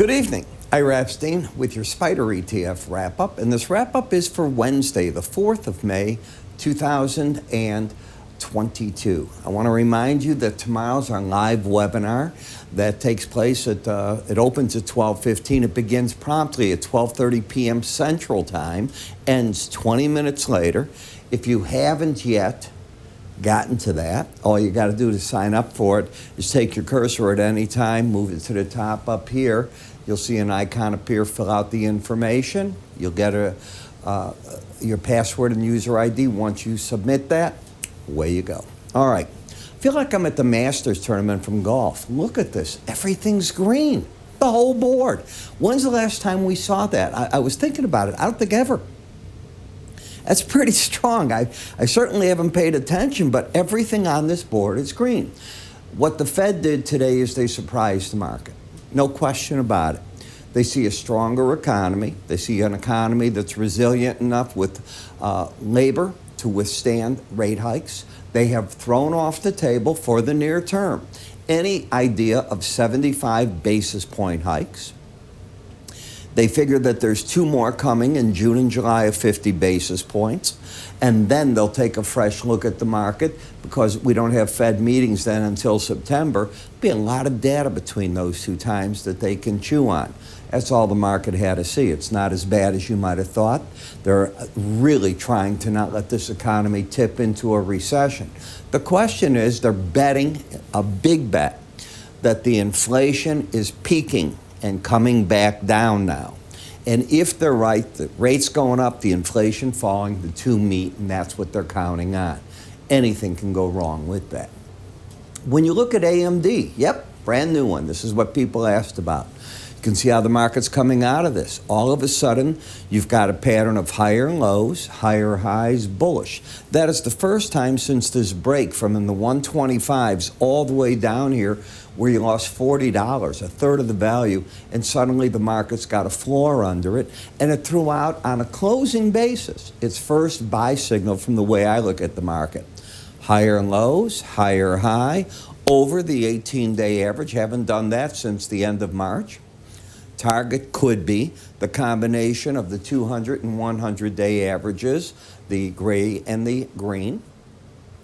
Good evening. Ira Epstein with your SPDR ETF wrap-up, and this wrap-up is for Wednesday, the 4th of May, 2022. I want to remind you that tomorrow's our live webinar that takes place at, it opens at 12:15. It begins promptly at 12:30 p.m. Central Time, ends 20 minutes later. If you haven't yet gotten to that, all you got to do to sign up for it is take your cursor at any time, move it to the top up here. You'll see an icon appear, fill out the information. You'll get your password and user ID. Once you submit that, away you go. All right. I feel like I'm at the Masters tournament from golf. Look at this. Everything's green. The whole board. When's the last time we saw that? I was thinking about it. I don't think ever. That's pretty strong. I certainly haven't paid attention, but everything on this board is green. What the Fed did today is they surprised the market. No question about it. They see a stronger economy. They see an economy that's resilient enough with labor to withstand rate hikes. They have thrown off the table for the near term any idea of 75 basis point hikes. They figure that there's 2 more coming in June and July of 50 basis points, and then they'll take a fresh look at the market because we don't have Fed meetings then until September. There'll be a lot of data between those 2 times that they can chew on. That's all the market had to see. It's not as bad as you might have thought. They're really trying to not let this economy tip into a recession. The question is, they're betting a big bet that the inflation is peaking and coming back down now. And if they're right, the rates going up, the inflation falling, the 2 meet, and that's what they're counting on. Anything can go wrong with that. When you look at AMD, yep, brand new one. This is what people asked about. You can see how the market's coming out of this. All of a sudden, you've got a pattern of higher lows, higher highs, bullish. That is the first time since this break from in the 125s all the way down here where you lost $40, a third of the value, and suddenly the market's got a floor under it, and it threw out on a closing basis its first buy signal from the way I look at the market. Higher lows, higher high, over the 18-day average. Haven't done that since the end of March. Target could be the combination of the 200 and 100-day averages, the gray and the green.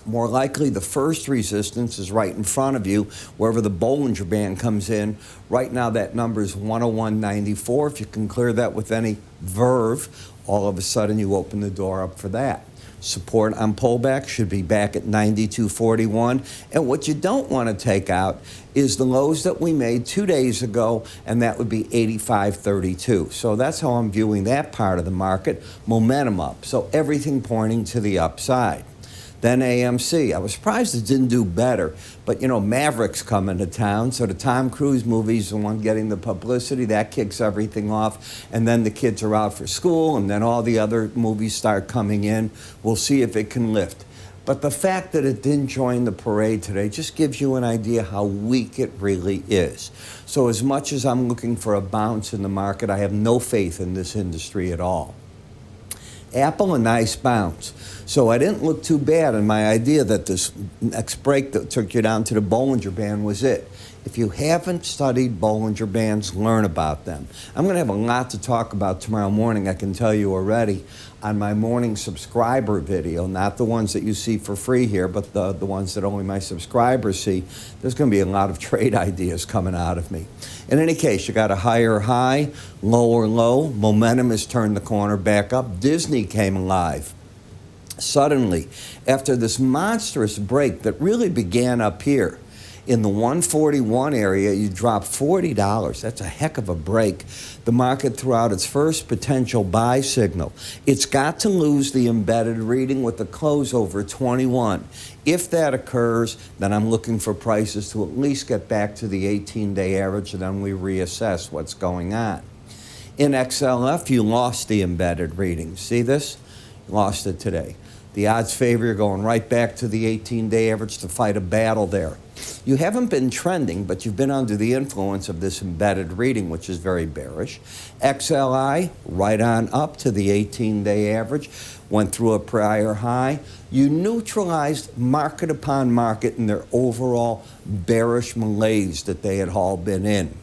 More likely, the first resistance is right in front of you, wherever the Bollinger Band comes in. Right now, that number is 101.94. If you can clear that with any verve, all of a sudden you open the door up for that. Support on pullback should be back at 92.41. And what you don't want to take out is the lows that we made 2 days ago, and that would be 85.32. So that's how I'm viewing that part of the market. Momentum up. So everything pointing to the upside. Then AMC. I was surprised it didn't do better. But, you know, Maverick's coming to town, so the Tom Cruise movie's the one getting the publicity. That kicks everything off. And then the kids are out for school, and then all the other movies start coming in. We'll see if it can lift. But the fact that it didn't join the parade today just gives you an idea how weak it really is. So as much as I'm looking for a bounce in the market, I have no faith in this industry at all. Apple, a nice bounce. So I didn't look too bad in my idea that this next break that took you down to the Bollinger Band was it. If you haven't studied Bollinger Bands, learn about them. I'm going to have a lot to talk about tomorrow morning, I can tell you already, on my morning subscriber video, not the ones that you see for free here, but the ones that only my subscribers see. There's going to be a lot of trade ideas coming out of me. In any case, you got a higher high, lower low. Momentum has turned the corner back up. Disney came alive. Suddenly, after this monstrous break that really began up here, in the 141 area, you drop $40. That's a heck of a break. The market threw out its first potential buy signal. It's got to lose the embedded reading with the close over 21. If that occurs, then I'm looking for prices to at least get back to the 18-day average, and then we reassess what's going on. In XLF, you lost the embedded reading. See this? You lost it today. The odds favor you going right back to the 18-day average to fight a battle there. You haven't been trending, but you've been under the influence of this embedded reading, which is very bearish. XLI, right on up to the 18-day average, went through a prior high. You neutralized market upon market in their overall bearish malaise that they had all been in.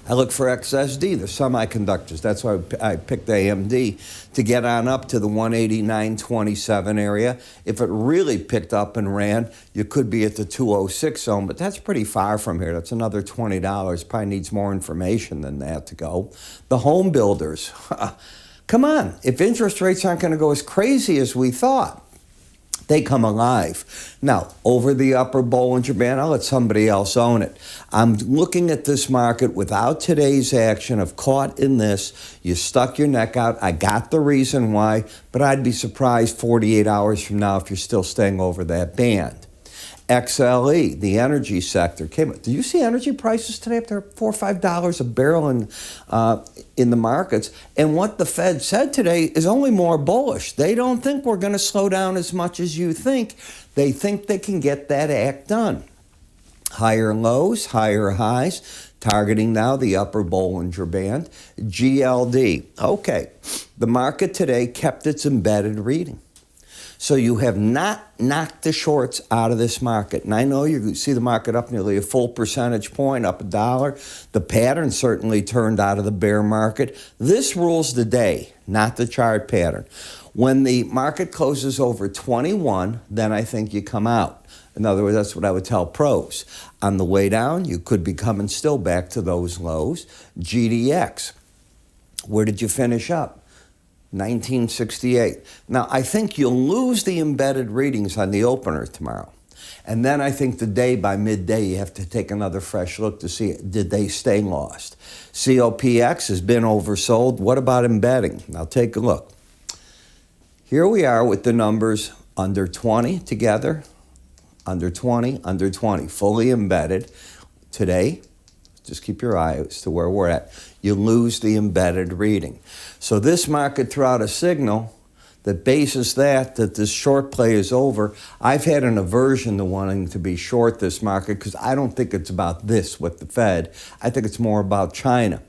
I look for XSD, the semiconductors. That's why I picked AMD to get on up to the 189.27 area. If it really picked up and ran, you could be at the 206 zone, but that's pretty far from here. That's another $20. Probably needs more information than that to go. The home builders. Come on, if interest rates aren't going to go as crazy as we thought, they come alive. Now, over the upper Bollinger Band, I'll let somebody else own it. I'm looking at this market without today's action of caught in this. You stuck your neck out. I got the reason why, but I'd be surprised 48 hours from now if you're still staying over that band. XLE, the energy sector, came up. Do you see energy prices today up there, $4 or $5 a barrel in the markets? And what the Fed said today is only more bullish. They don't think we're going to slow down as much as you think. They think they can get that act done. Higher lows, higher highs, targeting now the upper Bollinger Band. GLD, okay. The market today kept its embedded reading. So you have not knocked the shorts out of this market. And I know you see the market up nearly a full percentage point, up $1. The pattern certainly turned out of the bear market. This rules the day, not the chart pattern. When the market closes over 21, then I think you come out. In other words, that's what I would tell pros. On the way down, you could be coming still back to those lows. GDX, where did you finish up? 1968. Now, I think you'll lose the embedded readings on the opener tomorrow. And then I think the day by midday, you have to take another fresh look to see, did they stay lost? COPX has been oversold. What about embedding? Now, take a look. Here we are with the numbers under 20 together, under 20, under 20, fully embedded. Today, just keep your eye as to where we're at. You lose the embedded reading. So this market threw out a signal that bases that this short play is over. I've had an aversion to wanting to be short this market because I don't think it's about this with the Fed. I think it's more about China.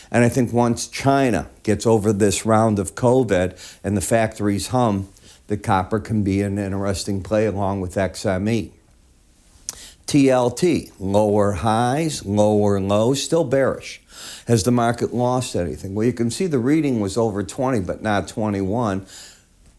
And I think once China gets over this round of COVID and the factories hum, the copper can be an interesting play along with XME. TLT, lower highs, lower lows, still bearish. Has the market lost anything? Well, you can see the reading was over 20, but not 21.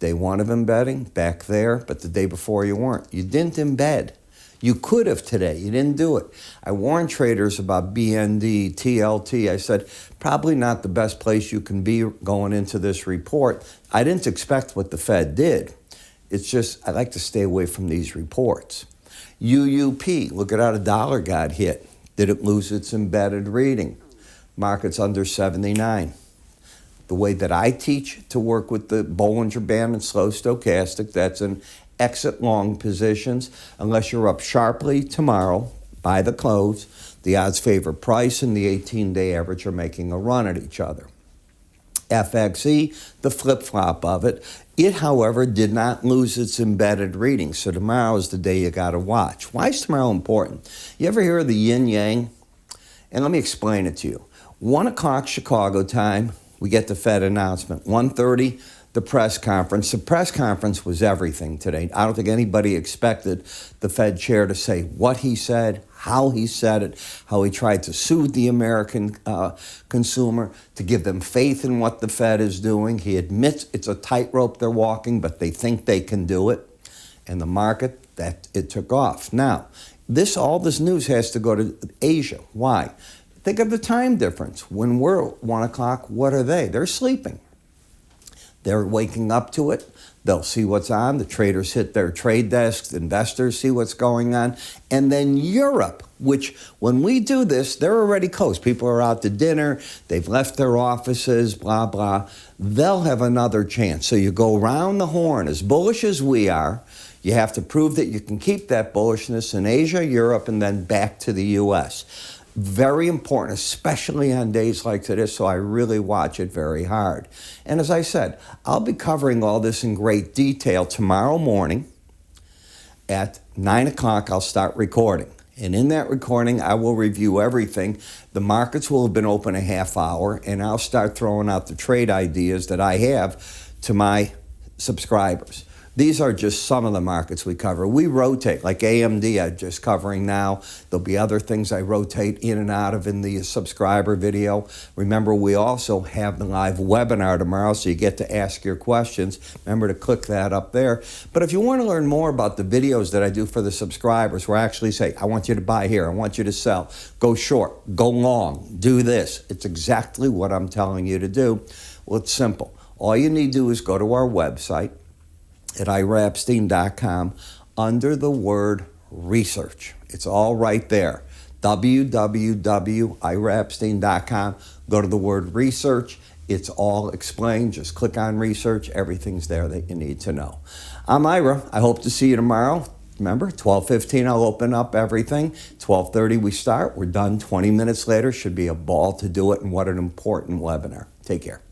Day one of embedding, back there, but the day before you weren't. You didn't embed. You could have today. You didn't do it. I warned traders about BND, TLT. I said, probably not the best place you can be going into this report. I didn't expect what the Fed did. It's just, I like to stay away from these reports. UUP, look at how the dollar got hit. Did it lose its embedded reading? Market's under 79. The way that I teach to work with the Bollinger Band and slow stochastic, that's an exit long positions. Unless you're up sharply tomorrow by the close, the odds favor price and the 18-day average are making a run at each other. FXE, the flip-flop of it. It, however, did not lose its embedded reading, so tomorrow is the day you got to watch. Why is tomorrow important? You ever hear of the yin-yang? And let me explain it to you. 1 o'clock Chicago time, we get the Fed announcement. 1:30, the press conference. The press conference was everything today. I don't think anybody expected the Fed chair to say what he said, how he said it, how he tried to soothe the American consumer, to give them faith in what the Fed is doing. He admits it's a tightrope they're walking, but they think they can do it. And the market, that it took off. Now, all this news has to go to Asia. Why? Think of the time difference. When we're 1 o'clock, what are they? They're sleeping. They're waking up to it. They'll see what's on. The traders hit their trade desks. Investors see what's going on. And then Europe, which when we do this, they're already closed. People are out to dinner. They've left their offices, blah, blah. They'll have another chance. So you go around the horn. As bullish as we are, you have to prove that you can keep that bullishness in Asia, Europe, and then back to the U.S. Very important, especially on days like today, so I really watch it very hard. And as I said, I'll be covering all this in great detail tomorrow morning. At 9 o'clock, I'll start recording. And in that recording, I will review everything. The markets will have been open a half hour, and I'll start throwing out the trade ideas that I have to my subscribers. These are just some of the markets we cover. We rotate, like AMD I'm just covering now. There'll be other things I rotate in and out of in the subscriber video. Remember, we also have the live webinar tomorrow, so you get to ask your questions. Remember to click that up there. But if you want to learn more about the videos that I do for the subscribers, where I actually say, I want you to buy here, I want you to sell, go short, go long, do this. It's exactly what I'm telling you to do. Well, it's simple. All you need to do is go to our website at IraEpstein.com under the word research. It's all right there. www.IraEpstein.com. Go to the word research. It's all explained. Just click on research. Everything's there that you need to know. I'm Ira. I hope to see you tomorrow. Remember, 12:15 I'll open up everything. 12:30 we start. We're done 20 minutes later. Should be a ball to do it, and what an important webinar. Take care.